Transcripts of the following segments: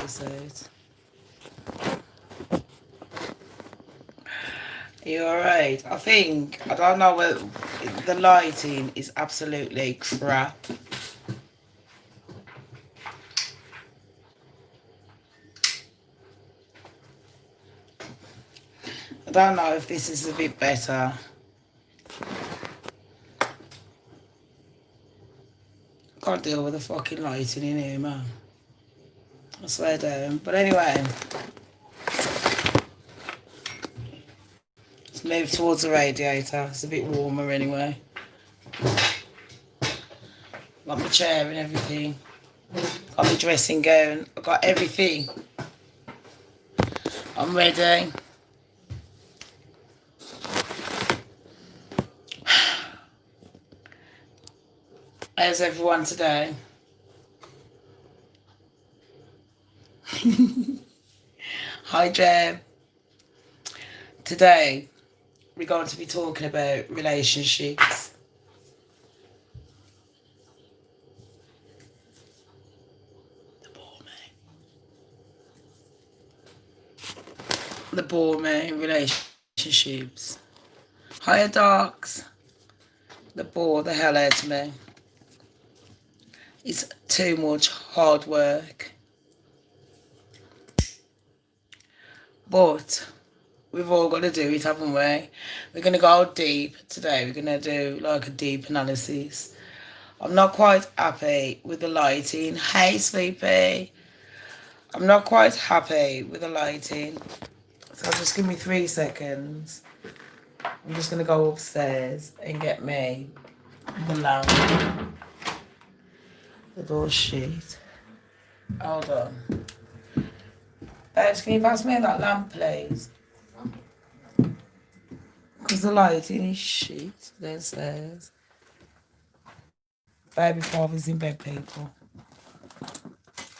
this out. Are you alright? I don't know whether the lighting is absolutely crap. I don't know if this is a bit better. Can't deal with the fucking lighting in here, man. I swear down. But anyway, let's move towards the radiator. It's a bit warmer anyway. Got my chair and everything. Got my dressing gown. I've got everything. I'm ready. How's everyone today? Hi, Jeb. Today, we're going to be talking about relationships. The bore me relationships. Hiya, Darks. The bore the hell out of me. It's too much hard work. But we've all got to do it, haven't we? We're going to go deep today. We're going to do like a deep analysis. I'm not quite happy with the lighting. Hey, Sleepy. I'm not quite happy with the lighting. So just give me 3 seconds. I'm just going to go upstairs and get me the lamp. The door's shut. Hold on. Babes, can you pass me that lamp, please? Because the lighting is shit downstairs. Baby father's in bed, people.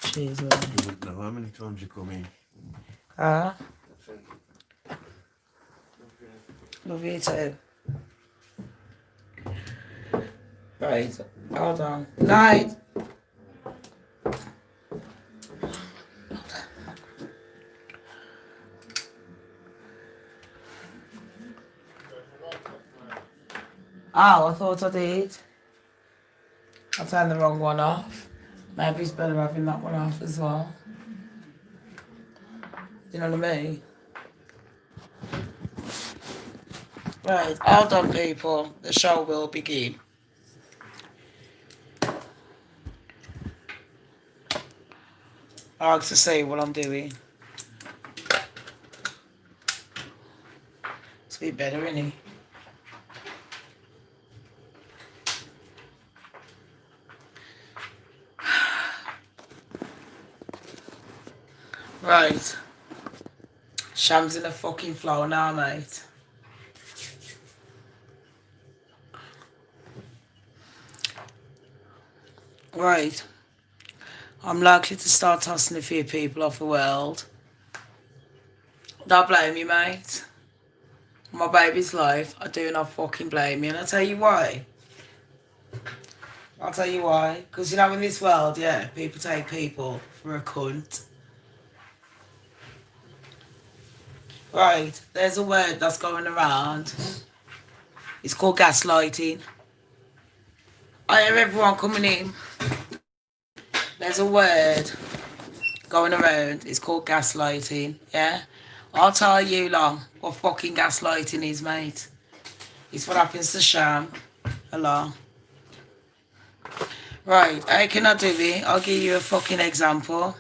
Cheers, man. You wouldn't know how many times you come in. Ah? Love you too. Right, hold on. Night! Oh, I thought I did. I turned the wrong one off. Maybe it's better having that one off as well. You know what I mean? Right, hold on, people. The show will begin. I like to see what I'm doing. It's a bit better, isn't it? Right. Sham's in a fucking flow now, mate. Right. I'm likely to start tossing a few people off the world. Don't blame you, mate. My baby's life, I do not fucking blame you. And I'll tell you why. I'll tell you why. Because, you know, in this world, yeah, people take people for a cunt. Right, there's a word that's going around. It's called gaslighting. I hear everyone coming in. There's a word going around. It's called gaslighting, yeah? I'll tell you long what fucking gaslighting is, mate. It's what happens to Sham. Hello. Right, how can I do it? I'll give you a fucking example.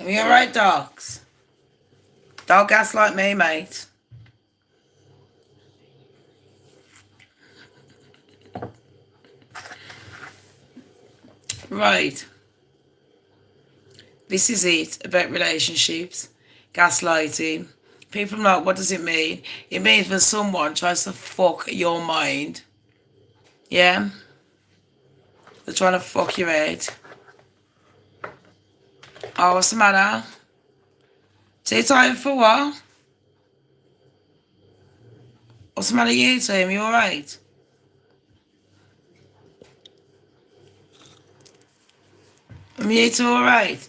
Are you alright, dogs? Don't gaslight me, mate. Right. This is it about relationships. Gaslighting. People know, what does it mean? It means when someone tries to fuck your mind. Yeah? They're trying to fuck your head. Oh, what's the matter? Take time for what? What's the matter with you, Tim? You alright? You two alright?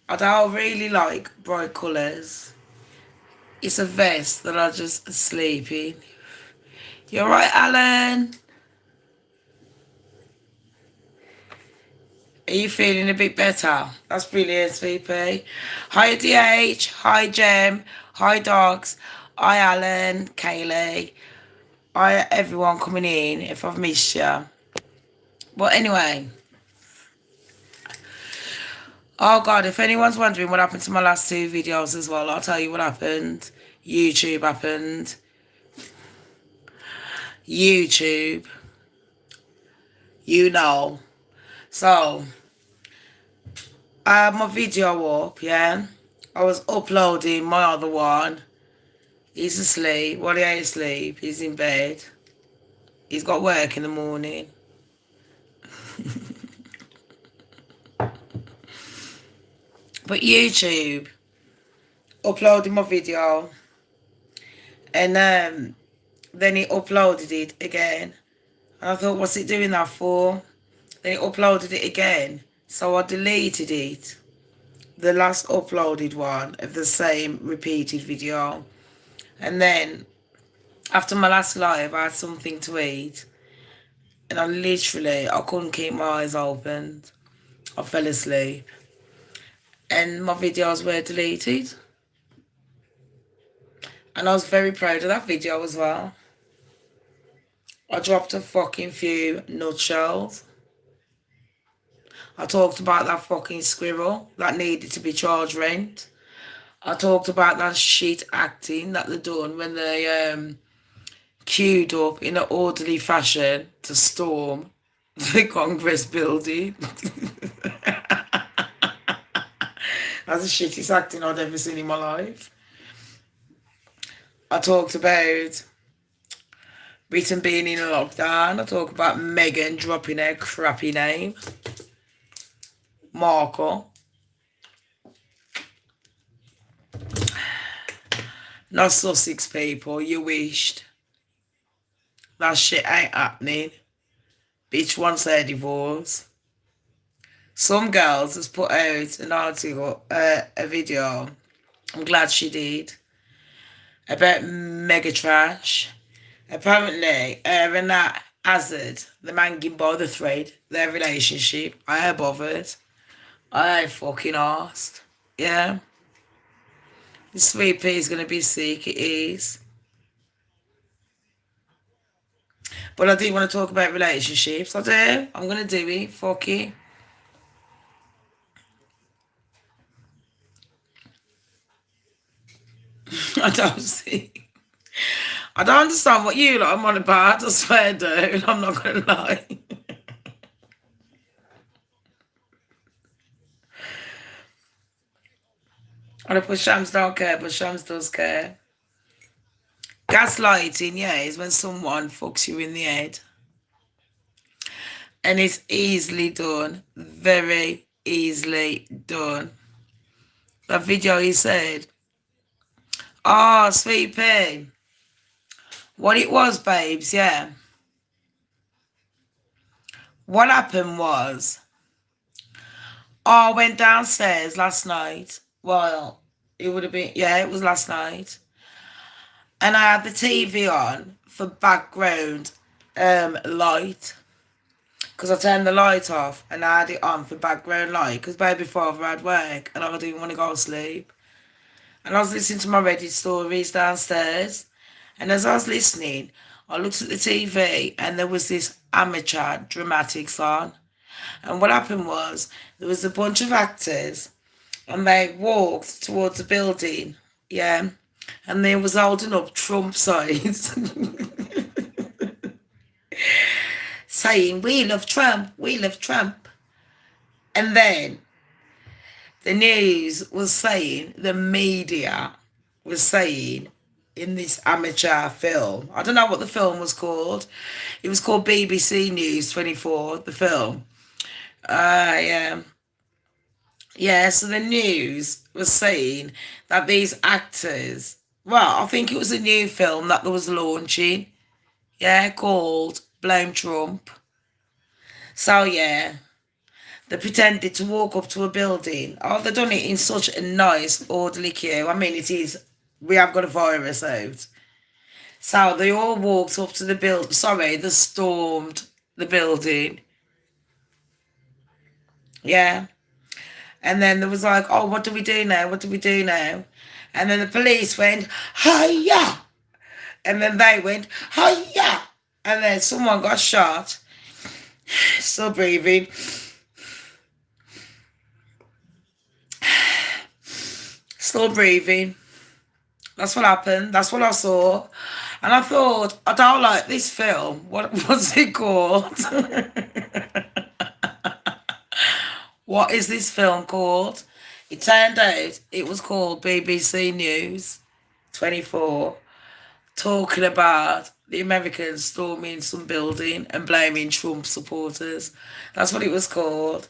I don't really like bright colours. It's a vest that I just sleep in. You alright, Alan? Are you feeling a bit better? That's brilliant, VP. Hi, DH. Hi, Jem. Hi, Dogs. Hi, Alan. Kaylee. Hi, everyone coming in, if I've missed you. But anyway. Oh, God, if anyone's wondering what happened to my last two videos as well, I'll tell you what happened. YouTube happened. YouTube. You know. So, I had my video up, yeah? I was uploading my other one. He's asleep. Well, he ain't asleep. He's in bed. He's got work in the morning. But YouTube, uploading my video. And then he uploaded it again. And I thought, what's it doing that for? Then he uploaded it again. So I deleted it. The last uploaded one of the same repeated video. And then after my last live, I had something to eat. And I couldn't keep my eyes open. I fell asleep. And my videos were deleted. And I was very proud of that video as well. I dropped a fucking few nutshells. I talked about that fucking squirrel that needed to be charged rent. I talked about that shit acting that they done when they queued up in an orderly fashion to storm the Congress building. That's the shittest acting I'd ever seen in my life. I talked about Britain being in a lockdown. I talk about Meghan dropping her crappy name. Markle. Not Sussex people, you wished. That shit ain't happening. Bitch wants her divorce. Some girls has put out an article, a video, I'm glad she did, about mega trash. Apparently, her and that Hazard, the man getting by the thread, their relationship, I ain't bothered. I ain't fucking asked. Yeah. The sweet pea is going to be sick, it is. But I do want to talk about relationships. I do. I'm going to do it. Fuck it. I don't see. I don't understand what you lot I'm on about. I swear, dude. I'm not going to lie. I put Shams don't care, but Shams does care. Gaslighting, yeah, is when someone fucks you in the head. And it's easily done. Very easily done. That video he said, oh, sweet pea. What it was, babes, yeah. What happened was, I went downstairs last night. Well, it would have been, yeah, it was last night. And I had the TV on for background light. Because I turned the light off and I had it on for background light. Because baby father had work and I didn't want to go to sleep. And I was listening to my Reddit stories downstairs. And as I was listening, I looked at the TV and there was this amateur dramatics on. And what happened was, there was a bunch of actors and they walked towards the building, yeah, and they was holding up Trump signs saying, we love Trump, we love Trump. And then the news was saying, the media was saying, in this amateur film, I don't know what the film was called. It was called BBC News 24, the film. Yeah. Yeah, so the news was saying that these actors, well, I think it was a new film that they was launching, yeah, called Blame Trump. So yeah, they pretended to walk up to a building. Oh, they done it in such a nice, orderly queue. I mean, it is, we have got a virus out. So they all walked up to the building. Sorry, they stormed the building. Yeah. And then there was like, oh, what do we do now? What do we do now? And then the police went, hiya! And then they went, hiya! And then someone got shot. Still breathing. Still breathing. That's what happened. That's what I saw. And I thought, I don't like this film. What was it called? What is this film called? It turned out it was called BBC News 24, talking about the Americans storming some building and blaming Trump supporters. That's what it was called.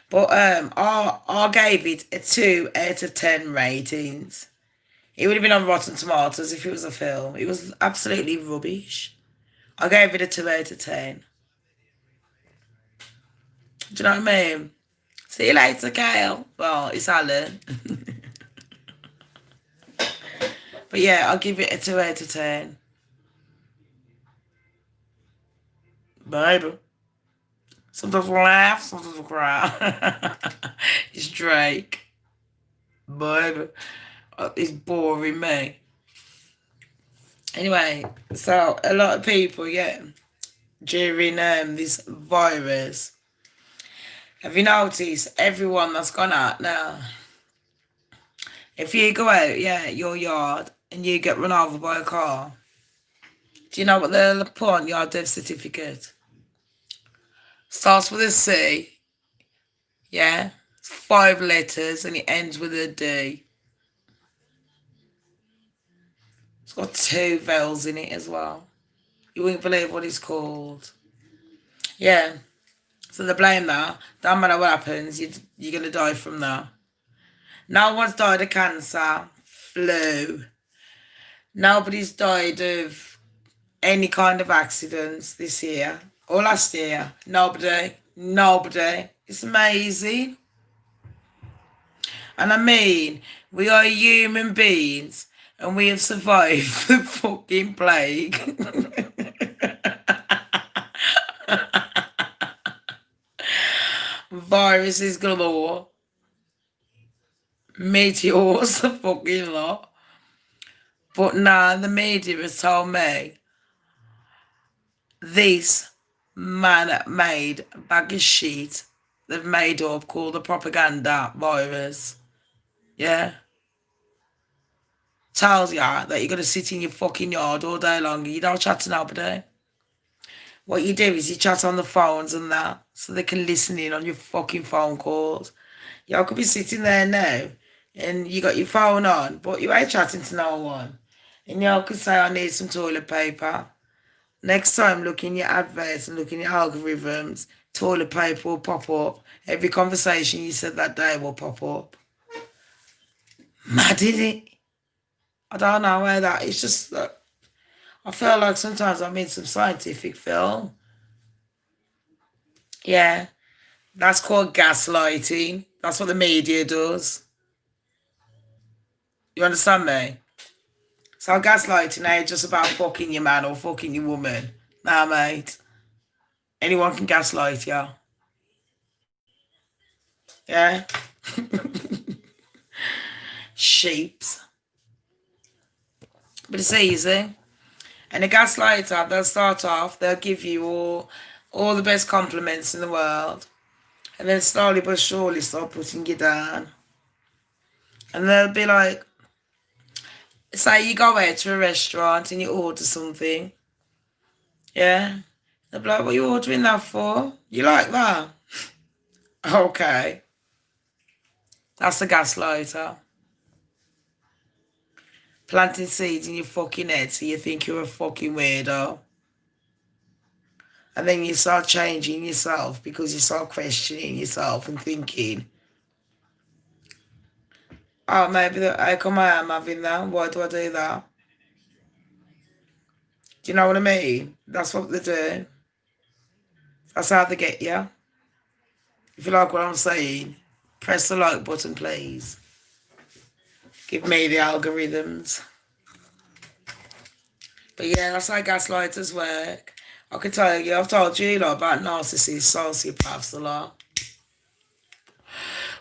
But I gave it a 2 out of 10 ratings. It would have been on Rotten Tomatoes if it was a film. It was absolutely rubbish. I gave it a 2 out of 10. Do you know what I mean? See you later, Kyle. Well, it's Alan. But yeah, I'll give it a 2 out of 10. Baby. Sometimes we laugh, sometimes we cry. It's Drake. Baby. It's boring me. Anyway, so a lot of people, yeah, during this virus, have you noticed everyone that's gone out now? If you go out, yeah, your yard, and you get run over by a car, do you know what they'll put on your death certificate? Starts with a C, yeah, it's 5 letters, and it ends with a D. It's got 2 vowels in it as well. You wouldn't believe what it's called. Yeah. So they blame that. Don't matter what happens, you're going to die from that. No one's died of cancer, flu. Nobody's died of any kind of accidents this year or last year. Nobody. Nobody. It's amazing. And I mean, we are human beings and we have survived the fucking plague. Viruses galore. Meteors, a fucking lot. But now the media has told me this man-made bag of shit they've made up called the propaganda virus. Yeah. Tells ya that you're going to sit in your fucking yard all day long and you don't chat to nobody. What you do is you chat on the phones and that so they can listen in on your fucking phone calls. Y'all could be sitting there now and you got your phone on, but you ain't chatting to no one. And y'all could say, I need some toilet paper. Next time, look in your adverts and look in your algorithms. Toilet paper will pop up. Every conversation you said that day will pop up. Mad, isn't it? I don't know where that. It's just that I feel like sometimes I'm in some scientific film. Yeah, that's called gaslighting. That's what the media does. You understand me? So gaslighting ain't just about fucking your man or fucking your woman. Nah, mate. Anyone can gaslight you. Yeah? Sheeps. But it's easy. And a gaslighter, they'll start off, they'll give you all the best compliments in the world. And then slowly but surely start putting you down. And they'll be like, say you go out to a restaurant and you order something. Yeah? They'll be like, what are you ordering that for? You like that? Okay. That's a gaslighter. Planting seeds in your fucking head so you think you're a fucking weirdo. And then you start changing yourself because you start questioning yourself and thinking, Oh, maybe how come I am having that? Why do I do that? Do you know what I mean? That's what they do. That's how they get you. If you like what I'm saying, press the like button, please. Give me the algorithms. But yeah, that's how gaslighters work. I can tell you, I've told you a lot about narcissists, sociopaths a lot.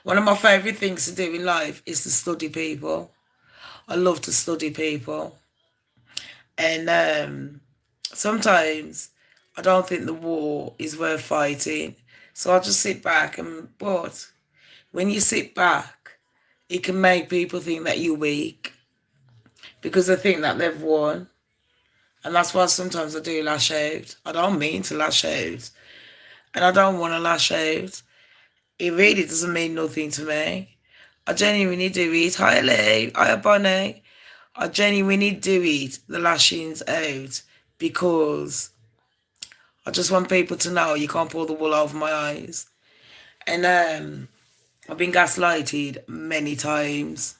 One of my favourite things to do in life is to study people. I love to study people. And sometimes I don't think the war is worth fighting. So I just sit back but when you sit back, it can make people think that you're weak because they think that they've won. And that's why sometimes I do lash out. I don't mean to lash out. And I don't want to lash out. It really doesn't mean nothing to me. I genuinely do it. Hi, Lee. Hi, Bonnie. I genuinely do it, the lashings out, because I just want people to know you can't pull the wool over my eyes. And I've been gaslighted many times.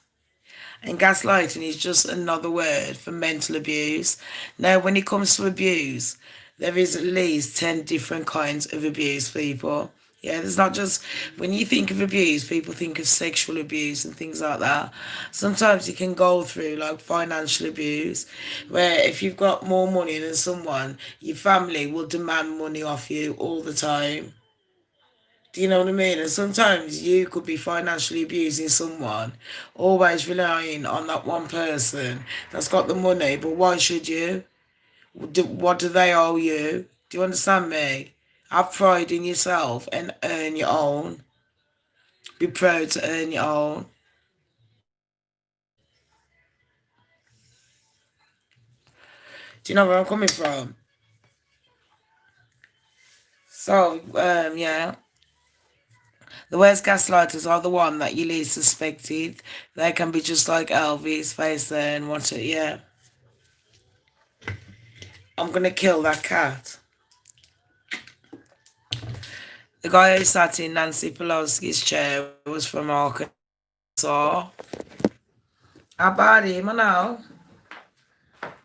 And gaslighting is just another word for mental abuse. Now, when it comes to abuse, there is at least 10 different kinds of abuse, people. Yeah, there's not just, when you think of abuse, people think of sexual abuse and things like that. Sometimes you can go through like financial abuse, where if you've got more money than someone, your family will demand money off you all the time. Do you know what I mean? And sometimes you could be financially abusing someone, always relying on that one person that's got the money, but why should you? What do they owe you? Do you understand me? Have pride in yourself and earn your own. Be proud to earn your own. Do you know where I'm coming from? So, yeah. The worst gaslighters are the one that you least suspected. They can be just like Elvis, face there and watch it, yeah. I'm going to kill that cat. The guy who sat in Nancy Pelosi's chair was from Arkansas. How about him, I know.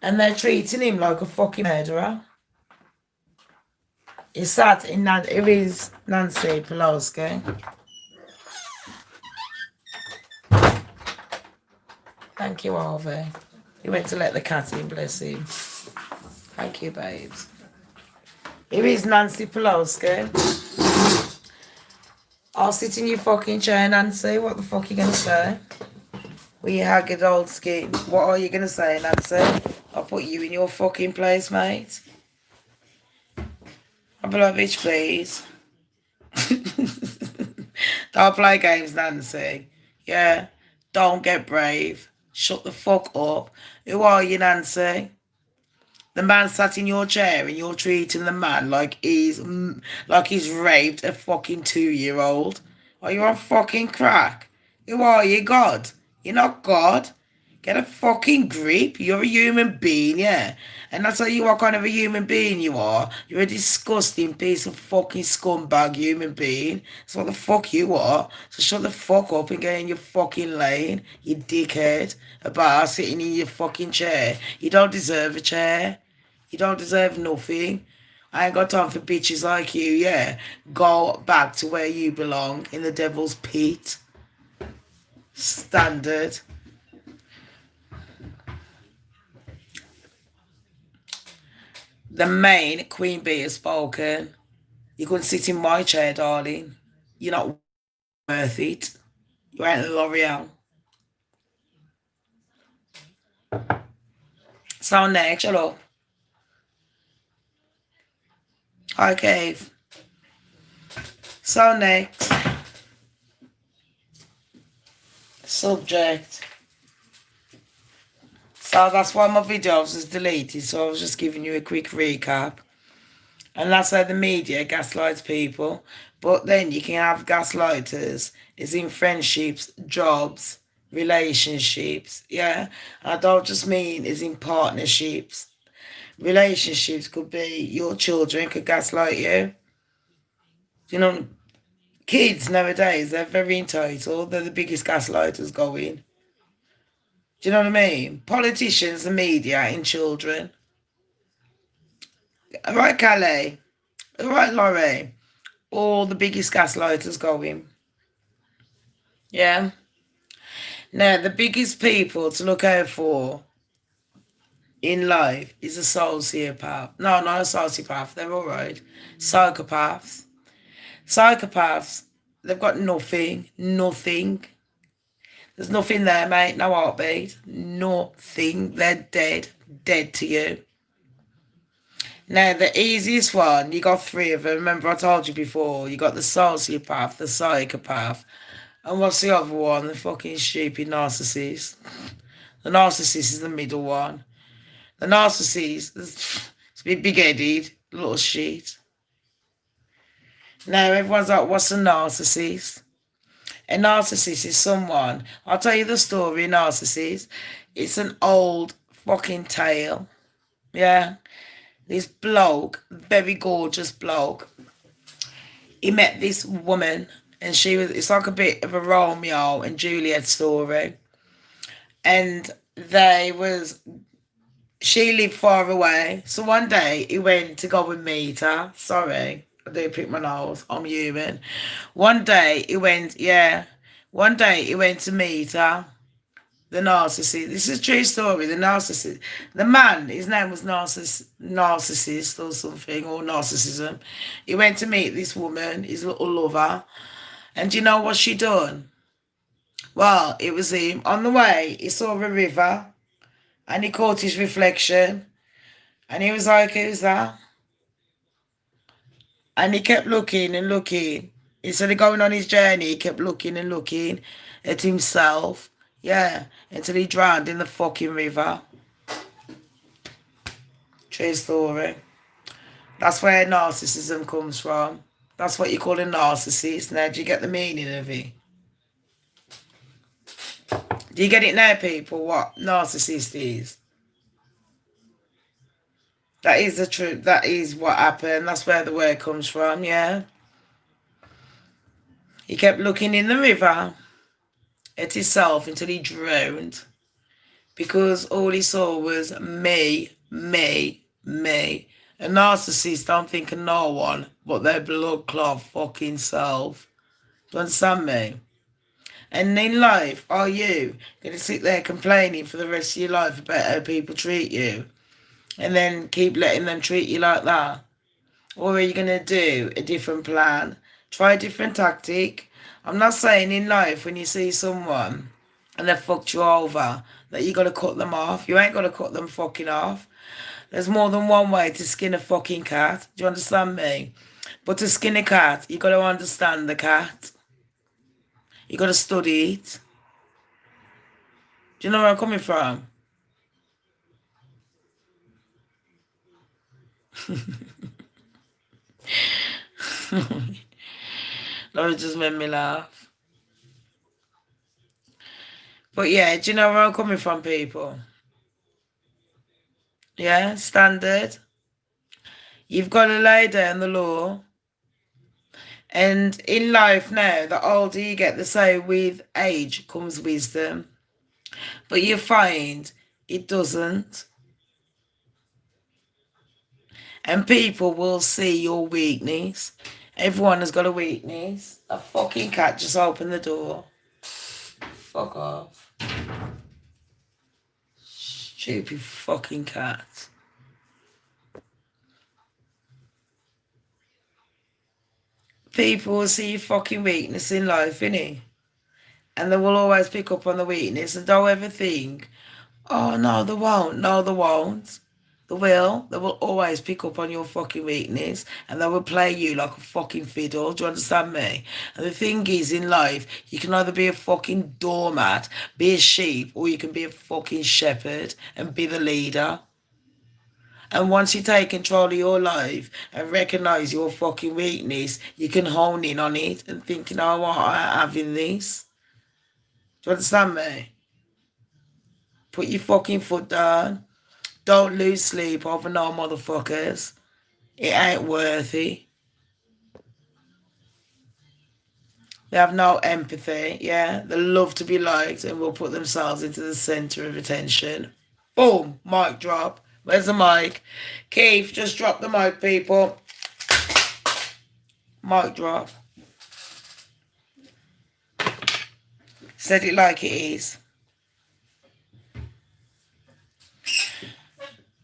And they're treating him like a fucking murderer. He sat in it is Nancy Pelosi. Thank you, Harvey. He went to let the cat in, bless him. Thank you, babes. Here is Nancy Pelosi. I'll sit in your fucking chair, Nancy. What the fuck are you going to say? With your haggard old skin. What are you going to say, Nancy? I'll put you in your fucking place, mate. I'll be like, bitch, please. Don't play games, Nancy. Yeah? Don't get brave. Shut the fuck up. Who are you, Nancy? The man sat in your chair and you're treating the man like he's raped a fucking 2-year-old. Are you on fucking crack? Who are you, God? You're not God. Get a fucking grip. You're a human being, yeah. And I'll tell you what kind of a human being you are. You're a disgusting piece of fucking scumbag human being. That's what the fuck you are. So shut the fuck up and get in your fucking lane, you dickhead. About sitting in your fucking chair. You don't deserve a chair. You don't deserve nothing. I ain't got time for bitches like you, yeah. Go back to where you belong, in the devil's pit. Standard. The main Queen Bee has spoken. You couldn't sit in my chair, darling. You're not worth it. You ain't L'Oreal. So next, shut up. Hi, Cave. So next. Subject. So that's why my videos was deleted. So I was just giving you a quick recap. And that's how the media gaslights people. But then you can have gaslighters. It's in friendships, jobs, relationships. Yeah. I don't just mean it's in partnerships. Relationships could be your children could gaslight you. You know, kids nowadays, they're very entitled. They're the biggest gaslighters going. Do you know what I mean? Politicians, the media, and children. Right, Calais. Right, Laurie. All the biggest gaslighters going. Yeah. Now, the biggest people to look out for in life is a sociopath. No, not a sociopath. They're all right. Psychopaths. Psychopaths, they've got nothing. Nothing. There's nothing there, mate. No heartbeat. Nothing. They're dead. Dead to you. Now, the easiest one, you got three of them. Remember, I told you before. You got the sociopath, the psychopath, and what's the other one? The fucking stupid narcissist. The narcissist is the middle one. The narcissist is a bit big-headed, little shit. Now, everyone's like, what's a narcissist? A narcissist is someone, I'll tell you the story of narcissist. It's an old fucking tale. Yeah. This bloke, very gorgeous bloke, he met this woman and it's like a bit of a Romeo and Juliet story. And she lived far away. So one day he went to go and meet her. Sorry, I do pick my nose. I'm human. One day he went to meet her. The narcissist. This is a true story. The narcissist. The man, his name was Narcissist or something, or Narcissism. He went to meet this woman, his little lover. And do you know what she done? Well, it was him. On the way, he saw a river and he caught his reflection. And he was like, who's that? And he kept looking and looking. Instead of going on his journey, he kept looking and looking at himself. Yeah, until he drowned in the fucking river. True story. That's where narcissism comes from. That's what you call a narcissist. Now, do you get the meaning of it? Do you get it now, people, what narcissist is? That is the truth. That is what happened. That's where the word comes from, yeah? He kept looking in the river at himself until he drowned, because all he saw was me, me, me. A narcissist don't think of no one but their blood clot fucking self. Do you understand me? And in life, are you going to sit there complaining for the rest of your life about how people treat you and then keep letting them treat you like that? Or are you going to do a different plan? Try a different tactic. I'm not saying in life when you see someone and they've fucked you over that you got to cut them off. You ain't got to cut them fucking off. There's more than one way to skin a fucking cat. Do you understand me? But to skin a cat, you got to understand the cat. You got to study it. Do you know where I'm coming from? Laura just made me laugh. But yeah, do you know where I'm coming from, people? Yeah, standard. You've got to lay down the law. And in life now, the older you get, they say with age comes wisdom. But you find it doesn't. And people will see your weakness. Everyone has got a weakness. A fucking cat just opened the door. Fuck off. Stupid fucking cat. People will see your fucking weakness in life, innit? And they will always pick up on the weakness. And don't ever think, oh, no, they won't. No, they won't. They will. They will always pick up on your fucking weakness and they will play you like a fucking fiddle. Do you understand me? And the thing is, in life, you can either be a fucking doormat, be a sheep, or you can be a fucking shepherd and be the leader. And once you take control of your life and recognise your fucking weakness, you can hone in on it and think, you know what, I'm having this. Do you understand me? Put your fucking foot down. Don't lose sleep over no motherfuckers. It ain't worth it. They have no empathy, yeah? They love to be liked and will put themselves into the centre of attention. Boom, mic drop. Where's the mic? Keith, just drop the mic, people. Mic drop. Said it like it is.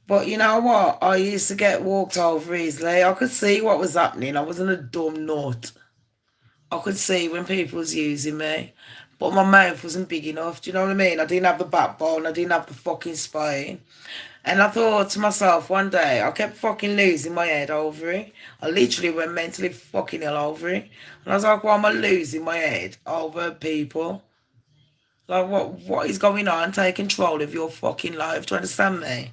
But you know what? I used to get walked over easily. I could see what was happening. I wasn't a dumb nut. I could see when people was using me. But my mouth wasn't big enough. Do you know what I mean? I didn't have the backbone. I didn't have the fucking spine. And I thought to myself one day, I kept fucking losing my head over it. I literally went mentally fucking ill over it. And I was like, why am I losing my head over people? Like, what is going on? Take control of your fucking life. Do you understand me?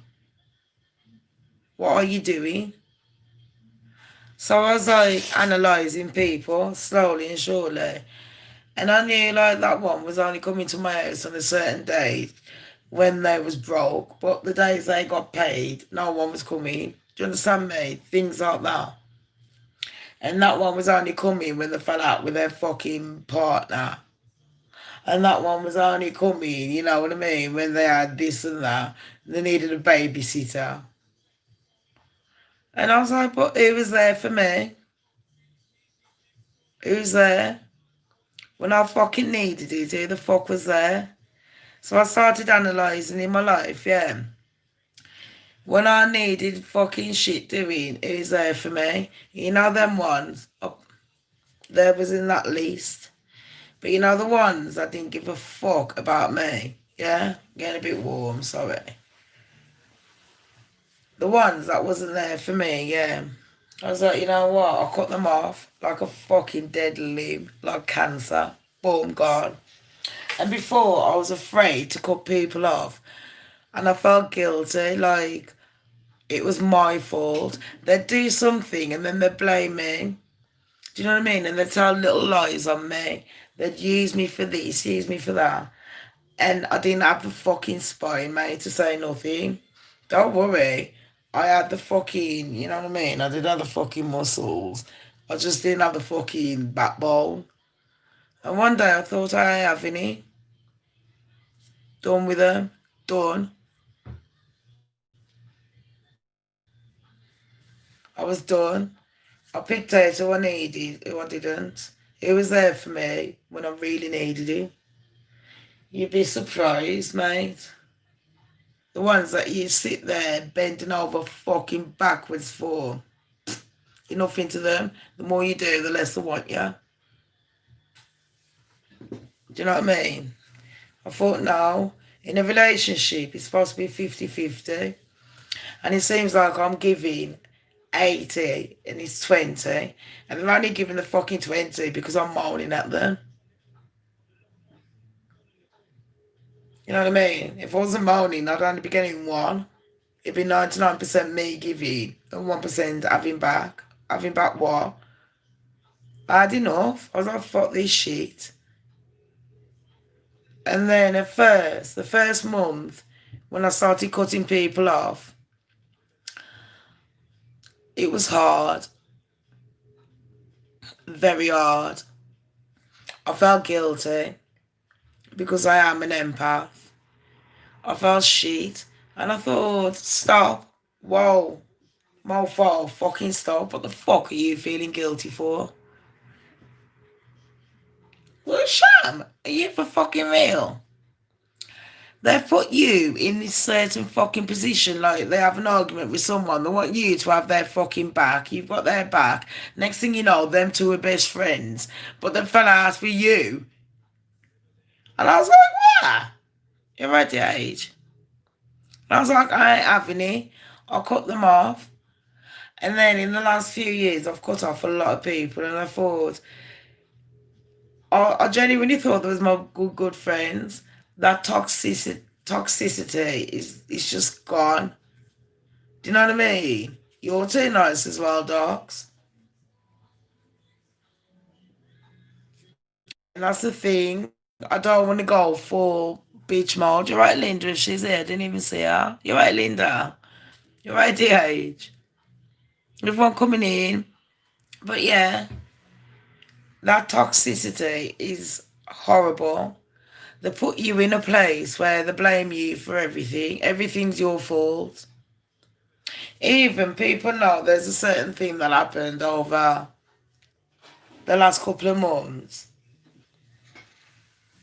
What are you doing? So I was like analysing people slowly and surely. And I knew like that one was only coming to my house on a certain day when they was broke. But the days they got paid, no one was coming. Do you understand me? Things like that. And that one was only coming when they fell out with their fucking partner. And that one was only coming, you know what I mean, when they had this and that. They needed a babysitter. And I was like, but who was there for me? Who's there? When I fucking needed it, who the fuck was there? So I started analysing in my life, yeah. When I needed fucking shit doing, who's there for me? You know them ones? There was in that list. But you know the ones that didn't give a fuck about me? Yeah? Getting a bit warm, sorry. The ones that wasn't there for me, yeah. I was like, you know what? I cut them off like a fucking dead limb, like cancer. Boom, gone. And before, I was afraid to cut people off. And I felt guilty, like it was my fault. They'd do something and then they'd blame me. Do you know what I mean? And they'd tell little lies on me. They'd use me for this, use me for that. And I didn't have the fucking spine, mate, to say nothing. Don't worry. I had the fucking, you know what I mean? I didn't have the fucking muscles. I just didn't have the fucking backbone. And one day I thought, I ain't having it. Done with them. Done. I was done. I picked out who I needed, who I didn't. It was there for me when I really needed it. You'd be surprised, mate. The ones that you sit there bending over fucking backwards for. You're nothing to them. The more you do, the less they want you. Do you know what I mean? I thought, no. In a relationship, it's supposed to be 50-50. And it seems like I'm giving 80 and it's 20. And they're only giving the fucking 20 because I'm moaning at them. You know what I mean? If I wasn't moaning, I'd only be getting one. It'd be 99% me giving and 1% having back. Having back what? I had enough. I was like, fuck this shit. And then at first, the first month, when I started cutting people off, it was hard. Very hard. I felt guilty because I am an empath. I felt shit. And I thought, stop. Whoa. Mofo, fucking stop. What the fuck are you feeling guilty for? Well, Sham, are you for fucking real? They've put you in this certain fucking position, like they have an argument with someone. They want you to have their fucking back. You've got their back. Next thing you know, them two are best friends. But the fella asked for you. And I was like, what? You're at the age. And I was like, I ain't having it. I'll cut them off. And then in the last few years, I've cut off a lot of people. And I thought, I genuinely thought there was my good friends. That toxicity is just gone. Do you know what I mean? You're too nice as well, dogs. And that's the thing. I don't want to go full bitch mode. You're right, Linda. She's here. I didn't even see her. You're right, Linda. You're right, DH. Everyone coming in. But yeah, That toxicity is horrible. They put you in a place where they blame you for everything. Everything's your fault. Even people know there's a certain thing that happened over the last couple of months.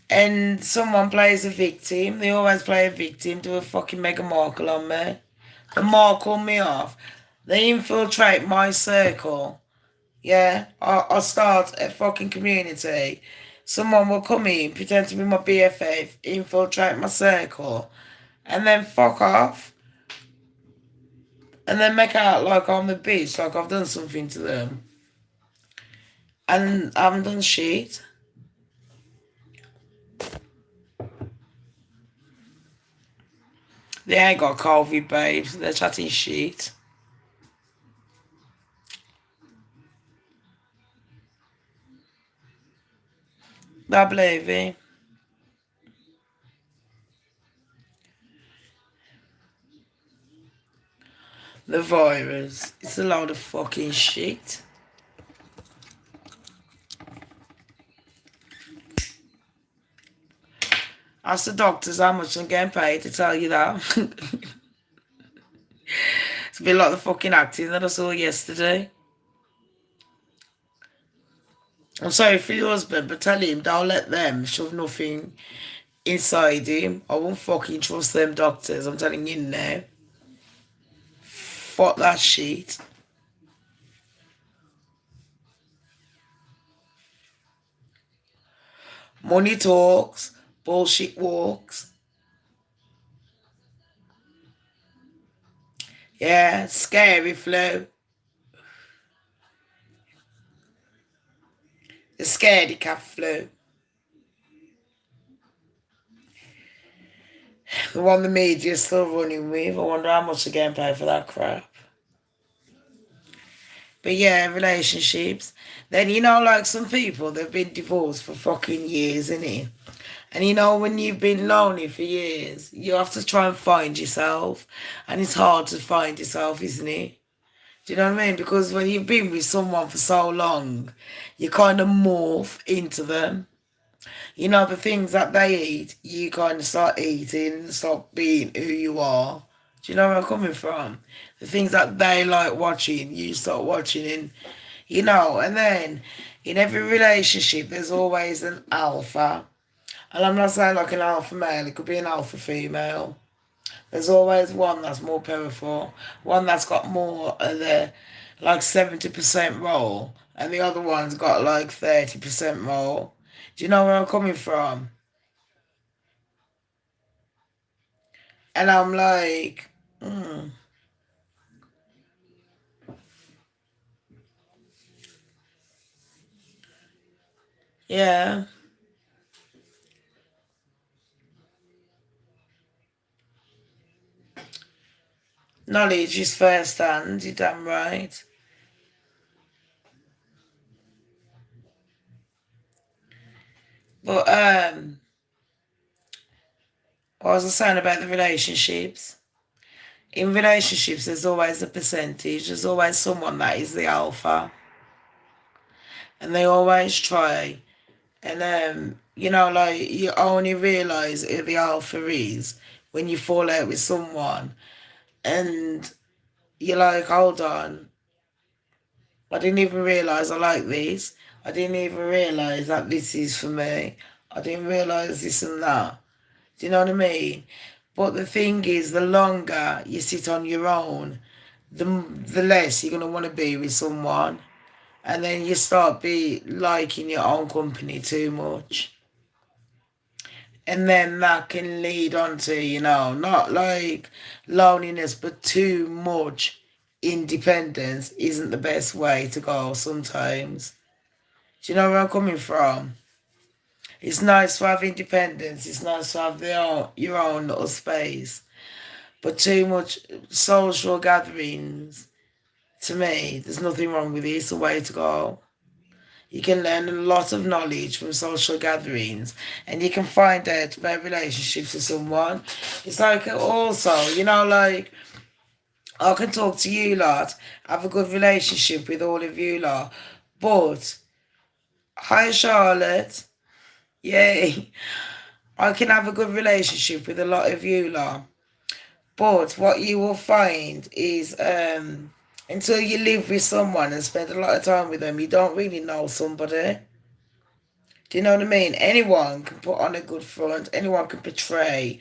And someone plays a victim. They always play a victim to a fucking Meghan Markle on me. They markle me off. They infiltrate my circle. Yeah, I'll start a fucking community. Someone will come in, pretend to be my BFF, infiltrate my circle, and then fuck off. And then make out like I'm the bitch, like I've done something to them. And I haven't done shit. They ain't got COVID, babes. They're chatting shit. I believe it. The virus. It's a load of fucking shit. Ask the doctors how much I'm getting paid to tell you that. It's a bit like the fucking acting that I saw yesterday. I'm sorry for your husband, but tell him don't let them shove nothing inside him. I won't fucking trust them doctors. I'm telling you now. Fuck that shit. Money talks, bullshit walks. Yeah, scary flu. The scaredy cat flu. The one the media's still running with. I wonder how much they're getting paid for that crap. But yeah, relationships. Then, like some people, they've been divorced for fucking years, innit? And when you've been lonely for years, you have to try and find yourself. And it's hard to find yourself, isn't it? Do you know what I mean? Because when you've been with someone for so long, you kind of morph into them. The things that they eat, you kind of start eating and stop being who you are. Do you know where I'm coming from? The things that they like watching, you start watching, and then in every relationship, there's always an alpha. And I'm not saying like an alpha male, it could be an alpha female. There's always one that's more powerful, one that's got more of the 70% role, and the other one's got 30% role. Do you know where I'm coming from? And I'm like, yeah. Knowledge is first hand, you're damn right. But what was I saying about the relationships? In relationships, there's always a percentage. There's always someone that is the alpha, and they always try. And you only realize who the alpha is when you fall out with someone, and you're like, hold on, I didn't even realize I like this. I didn't even realize that this is for me. I didn't realize this and that. Do you know what I mean? But the thing is, the longer you sit on your own, the less you're gonna want to be with someone, and then you start be liking your own company too much, and then that can lead on to not like loneliness, but too much independence isn't the best way to go sometimes. Do you know where I'm coming from? It's nice to have independence. It's nice to have your own little space. But too much social gatherings, to me, there's nothing wrong with it. It's the way to go. You can learn a lot of knowledge from social gatherings, and you can find out about relationships with someone. It's like also, I can talk to you lot, have a good relationship with all of you lot, but Hi, Charlotte. Yay. I can have a good relationship with a lot of you lot. But what you will find is until you live with someone and spend a lot of time with them, you don't really know somebody. Do you know what I mean? Anyone can put on a good front, anyone can portray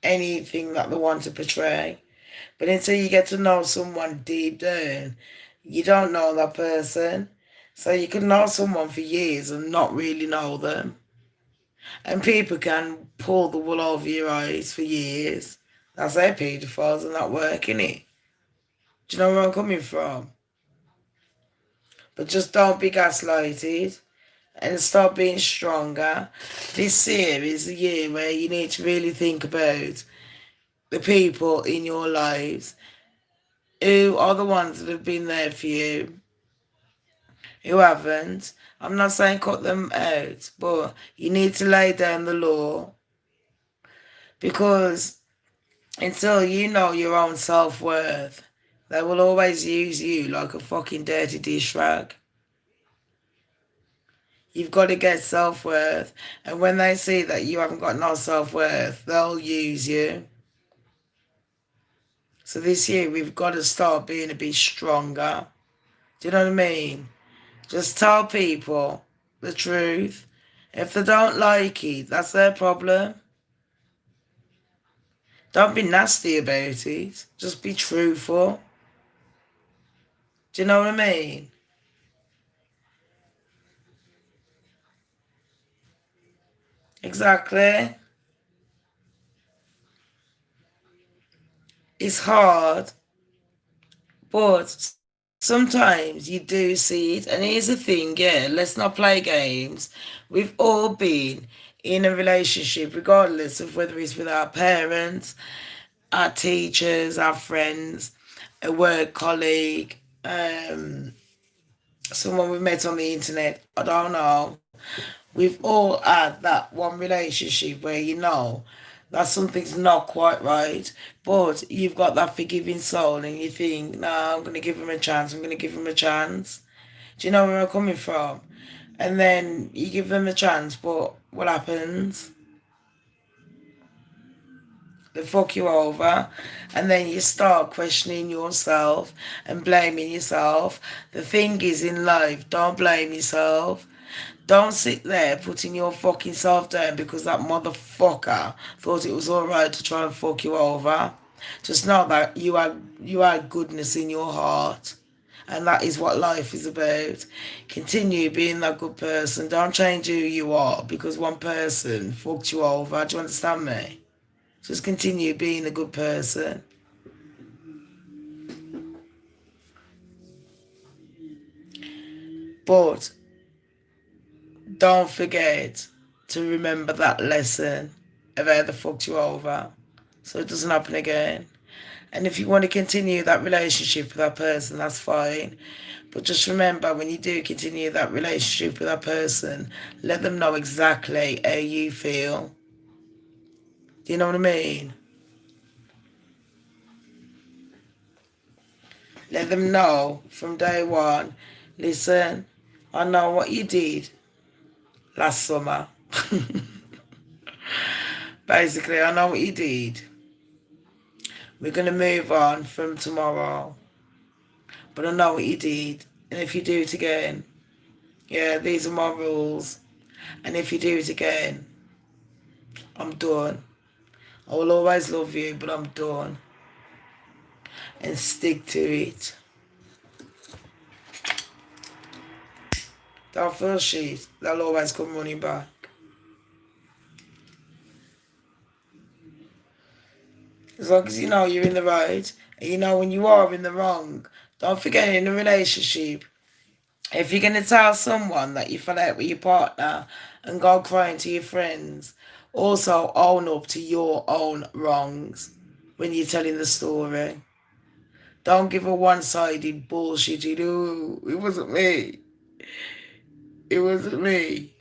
anything that they want to portray. But until you get to know someone deep down, you don't know that person. So you can know someone for years and not really know them. And people can pull the wool over your eyes for years. That's how pedophiles and that work, innit? Do you know where I'm coming from? But just don't be gaslighted and start being stronger. This year is the year where you need to really think about the people in your lives who are the ones that have been there for you, who haven't. I'm not saying cut them out, but you need to lay down the law because until you know your own self-worth, they will always use you like a fucking dirty dish rag. You've got to get self-worth. And when they see that you haven't got no self-worth, they'll use you. So this year, we've got to start being a bit stronger. Do you know what I mean? Just tell people the truth. If they don't like it, that's their problem. Don't be nasty about it. Just be truthful. Do you know what I mean? Exactly. It's hard, but sometimes you do see it. And here's the thing, yeah, let's not play games. We've all been in a relationship, regardless of whether it's with our parents, our teachers, our friends, a work colleague, someone we met on the internet. I don't know. We've all had that one relationship where you know that something's not quite right, but you've got that forgiving soul and you think, no, I'm going to give him a chance, I'm going to give him a chance. Do you know where I'm coming from? And then you give them a chance, but what happens? They fuck you over, and then you start questioning yourself and blaming yourself. The thing is in life, don't blame yourself. Don't sit there putting your fucking self down because that motherfucker thought it was alright to try and fuck you over. Just know that you had goodness in your heart. And that is what life is about. Continue being that good person. Don't change who you are because one person fucked you over. Do you understand me? Just continue being a good person. But don't forget to remember that lesson of how they fucked you over so it doesn't happen again. And if you want to continue that relationship with that person, that's fine. But just remember, when you do continue that relationship with that person, let them know exactly how you feel. Do you know what I mean? Let them know from day one, listen, I know what you did last summer. Basically, I know what you did. We're going to move on from tomorrow. But I know what you did. And if you do it again, yeah, these are my rules. And if you do it again, I'm done. I will always love you, but I'm done. And stick to it. Don't feel shit. They'll always come running back. As long as you know you're in the right, and you know when you are in the wrong. Don't forget, in a relationship, if you're going to tell someone that you fell out with your partner and go crying to your friends, also own up to your own wrongs when you're telling the story. Don't give a one-sided bullshitted, ooh, it wasn't me. It wasn't me.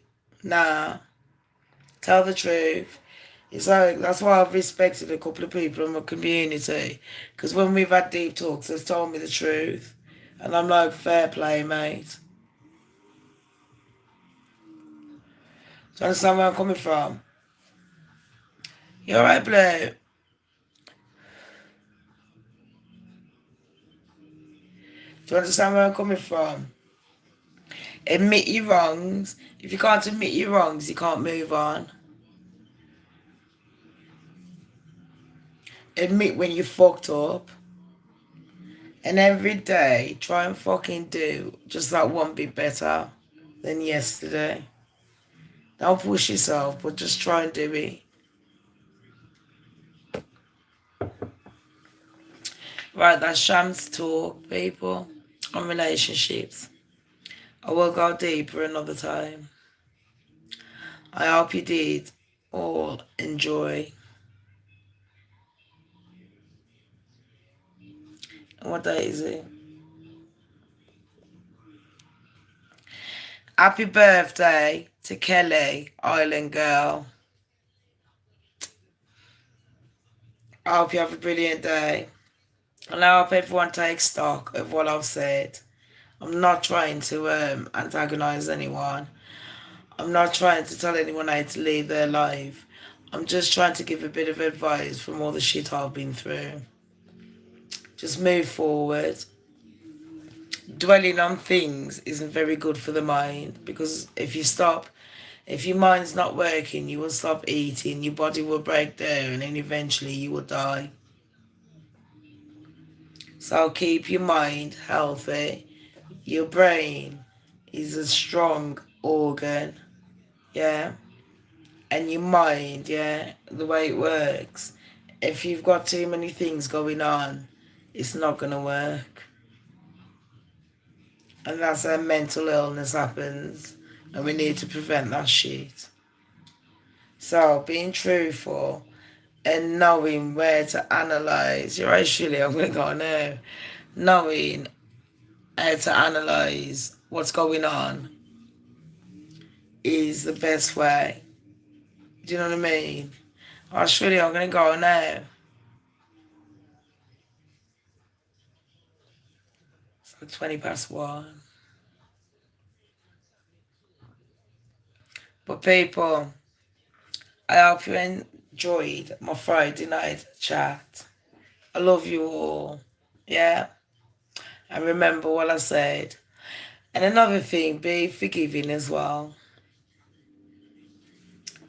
Nah, tell the truth. It's like, that's why I've respected a couple of people in my community. Because when we've had deep talks, they've told me the truth. And I'm like, fair play, mate. Do you understand where I'm coming from? You alright, Blue? Do you understand where I'm coming from? Admit your wrongs. If you can't admit your wrongs, you can't move on. Admit when you fucked up. And every day, try and fucking do just that one bit better than yesterday. Don't push yourself, but just try and do it. Right, that's Sham's talk, people, on relationships. I will go deeper another time. I hope you did all enjoy. What day is it? Happy birthday to Kelly, Island Girl. I hope you have a brilliant day. And I hope everyone takes stock of what I've said. I'm not trying to antagonize anyone. I'm not trying to tell anyone how to live their life. I'm just trying to give a bit of advice from all the shit I've been through. Just move forward. Dwelling on things isn't very good for the mind, because if your mind's not working, you will stop eating, your body will break down, and eventually you will die. So keep your mind healthy. Your brain is a strong organ, yeah? And your mind, yeah, the way it works, if you've got too many things going on, it's not going to work. And that's how mental illness happens, and we need to prevent that shit. So being truthful and knowing where to analyse, you're right, Shirley, I'm going to go now. Knowing how to analyse what's going on is the best way. Do you know what I mean? Oh, Shirley, I'm going to go now. It's like 20 past 1. But people, I hope you enjoyed my Friday night chat. I love you all. Yeah? And remember what I said. And another thing, be forgiving as well.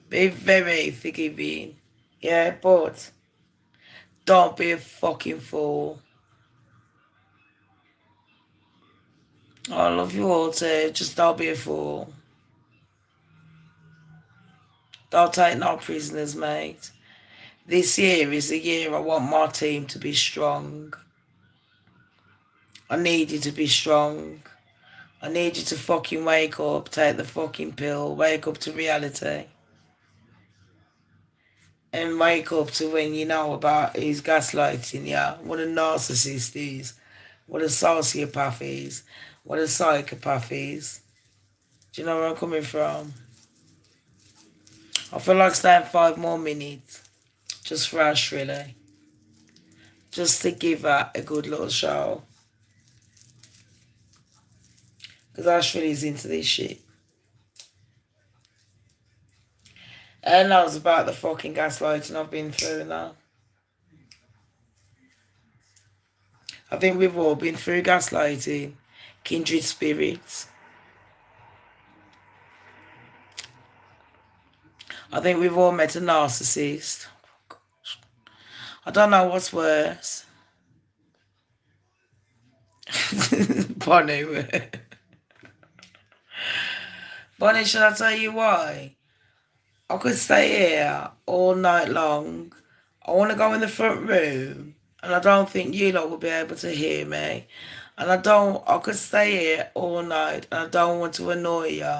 Be very forgiving. Yeah, but don't be a fucking fool. I love you all too. Just don't be a fool. Don't take no prisoners, mate. This year is the year I want my team to be strong. I need you to be strong. I need you to fucking wake up, take the fucking pill, wake up to reality. And wake up to when you know about his gaslighting, yeah. What a narcissist is. What a sociopath is. What a psychopath is. Do you know where I'm coming from? I feel like staying 5 more minutes. Just for us, really. Just to give her a good little show. Because Ashley's into this shit. And knows about the fucking gaslighting I've been through now. I think we've all been through gaslighting. Kindred spirits. I think we've all met a narcissist. I don't know what's worse. Bonnie. Bonnie, should I tell you why? I could stay here all night long. I want to go in the front room, and I don't think you lot will be able to hear me. And I could stay here all night, and I don't want to annoy you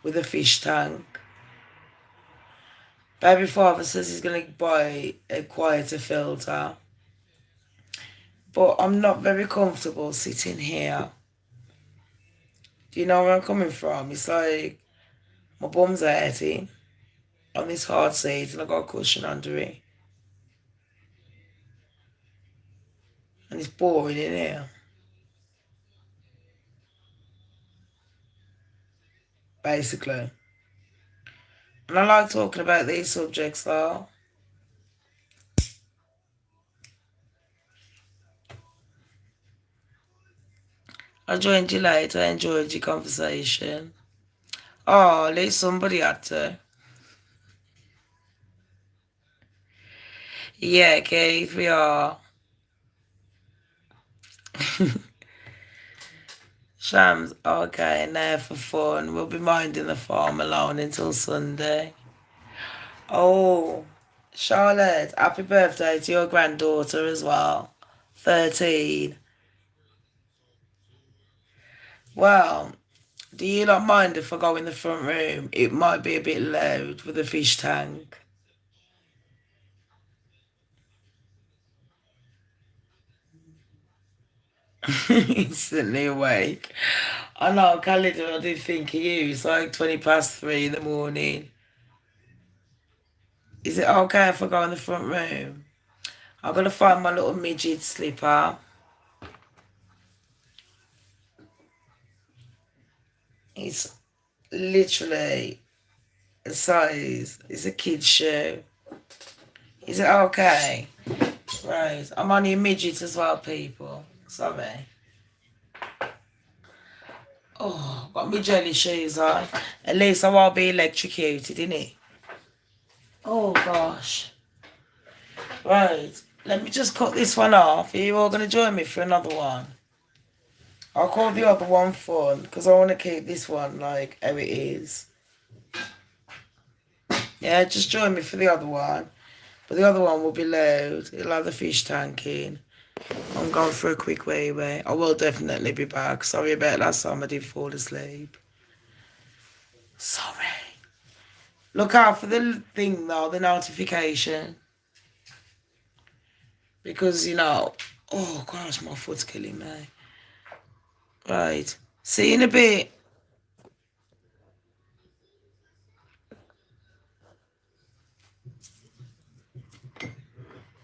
with a fish tank. Baby father says he's going to buy a quieter filter. But I'm not very comfortable sitting here. Do you know where I'm coming from? It's like my bum's hurting on this hard seat, and I got a cushion under it. And it's boring in here. Basically. And I like talking about these subjects though. I joined you late. I enjoyed your conversation. Oh, at least somebody had to. Yeah, Keith, we are. Shams, okay, now for fun. We'll be minding the farm alone until Sunday. Oh, Charlotte, happy birthday to your granddaughter as well. 13. Well, do you not mind if I go in the front room? It might be a bit loud with the fish tank. Instantly awake. I know, Calendar, I did think of you. It's like 20 past 3 in the morning. Is it okay if I go in the front room? I'm going to find my little midget slipper. It's literally a size. It's a kid's shoe. Is it okay? Right. I'm only a midget as well, people. Sorry. Oh, got my jelly shoes on. At least I won't be electrocuted, innit? Oh, gosh. Right. Let me just cut this one off. Are you all going to join me for another one? I'll call the other one fun, because I want to keep this one like how it is. Yeah, just join me for the other one. But the other one will be loud. It'll have the fish tank in. I'm going for a quick wee wee. I will definitely be back. Sorry about last time I did fall asleep. Sorry. Look out for the thing though, the notification. Because, you know, oh gosh, my foot's killing me. Right. See you in a bit.